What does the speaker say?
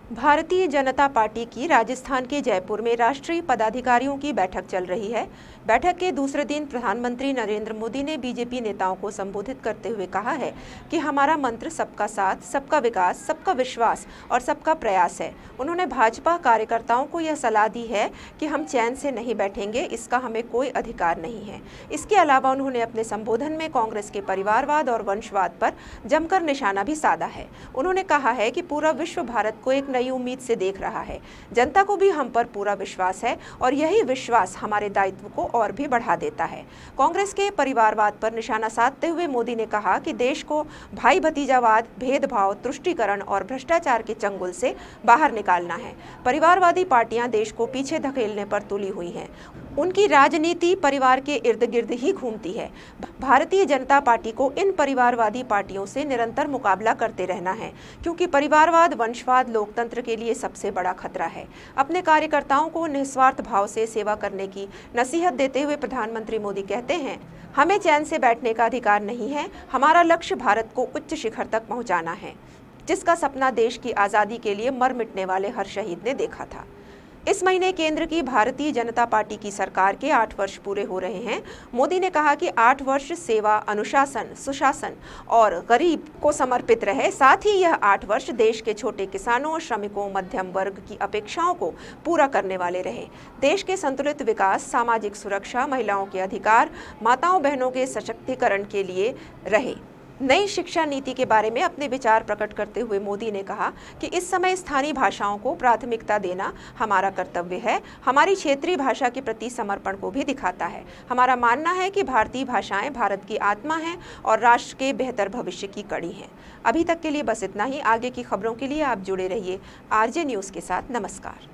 Bharatiya Janata party की राजस्थान के जयपुर में राष्ट्रीय पदाधिकारियों की बैठक चल रही है। बैठक के दूसरे दिन प्रधानमंत्री नरेंद्र मोदी ने बीजेपी नेताओं को संबोधित करते हुए कहा है कि हमारा मंत्र सबका साथ, सबका विकास, सबका विश्वास और सबका प्रयास है। उन्होंने भाजपा कार्यकर्ताओं को यह सलाह दी है कि हम चैन से नहीं बैठेंगे, इसका हमें कोई अधिकार नहीं है। इसके अलावा उन्होंने अपने संबोधन में कांग्रेस के परिवारवाद और वंशवाद पर जमकर निशाना भी साधा है। उन्होंने कहा है कि पूरा विश्व भारत को एक नई उम्मीद से देख रहा है। जनता को भी हम पर पूरा विश्वास है और यही विश्वास हमारे दायित्व को और भी बढ़ा देता है। कांग्रेस के परिवारवाद पर निशाना साधते हुए मोदी ने कहा कि देश को भाई भतीजावाद, भेदभाव, तुष्टीकरण और भ्रष्टाचार के चंगुल से बाहर निकालना है। परिवारवादी पार्टियां देश को पीछे धकेलने पर तुली हुई हैं। उनकी राजनीति परिवार के इर्द गिर्द ही घूमती है। भारतीय जनता पार्टी को इन परिवारवादी पार्टियों से निरंतर मुकाबला करते रहना है, क्योंकि परिवारवाद, वंशवाद लोकतंत्र के लिए सबसे बड़ा खतरा है। अपने कार्यकर्ताओं को निस्वार्थ भाव से सेवा करने की नसीहत देते हुए प्रधानमंत्री मोदी कहते हैं, हमें चैन से बैठने का अधिकार नहीं है। हमारा लक्ष्य भारत को उच्च शिखर तक पहुंचाना है, जिसका सपना देश की आज़ादी के लिए मर मिटने वाले हर शहीद ने देखा था। इस महीने केंद्र की भारतीय जनता पार्टी की सरकार के 8 वर्ष पूरे हो रहे हैं। मोदी ने कहा कि 8 वर्ष सेवा, अनुशासन, सुशासन और गरीब को समर्पित रहे। साथ ही यह 8 वर्ष देश के छोटे किसानों, श्रमिकों, मध्यम वर्ग की अपेक्षाओं को पूरा करने वाले रहे। देश के संतुलित विकास, सामाजिक सुरक्षा, महिलाओं के अधिकार, माताओं बहनों के सशक्तिकरण के लिए रहे। नई शिक्षा नीति के बारे में अपने विचार प्रकट करते हुए मोदी ने कहा कि इस समय स्थानीय भाषाओं को प्राथमिकता देना हमारा कर्तव्य है। हमारी क्षेत्रीय भाषा के प्रति समर्पण को भी दिखाता है। हमारा मानना है कि भारतीय भाषाएं भारत की आत्मा हैं और राष्ट्र के बेहतर भविष्य की कड़ी हैं। अभी तक के लिए बस इतना ही। आगे की खबरों के लिए आप जुड़े रहिए आरजे न्यूज़ के साथ। नमस्कार।